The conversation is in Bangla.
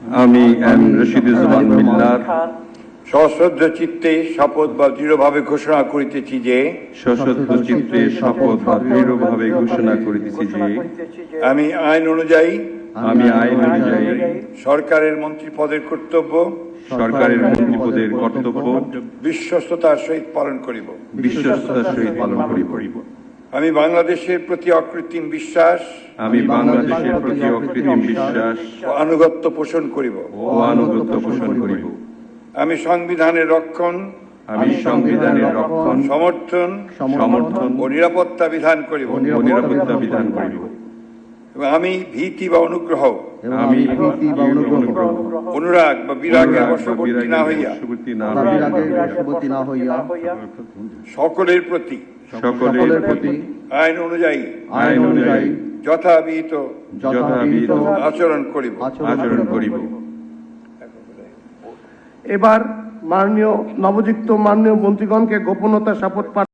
আমি এম রশিদুজ্জামান মিল্লাত সশ্রদ্ধ চিত্তে শপথ বা দৃঢ়ভাবে ঘোষণা করিতেছি যে সশ্রদ্ধ চিত্তে শপথ বা দৃঢ়ভাবে ঘোষণা করিতেছি যে আমি আইন অনুযায়ী সরকারের মন্ত্রী পদের কর্তব্য সরকারের মন্ত্রীপদের কর্তব্য বিশ্বস্ততার সহিত পালন করিব। পালন করিব। আমি বাংলাদেশের প্রতি অকৃত্রিম বিশ্বাস ও আনুগত্য পোষণ করিব। আমি সংবিধানের রক্ষণ সমর্থন ও নিরাপত্তা বিধান করিব। এবং আমি ভীতি বা অনুগ্রহ অনুরাগ বা বিরাগের বশবর্তী না হইয়া সকলের প্রতি আইন অনুযায়ী যথাবিহিত আচরণ করিব। এবার নবযুক্ত মাননীয় মন্ত্রীগণকে গোপনতা শপথ পাঠ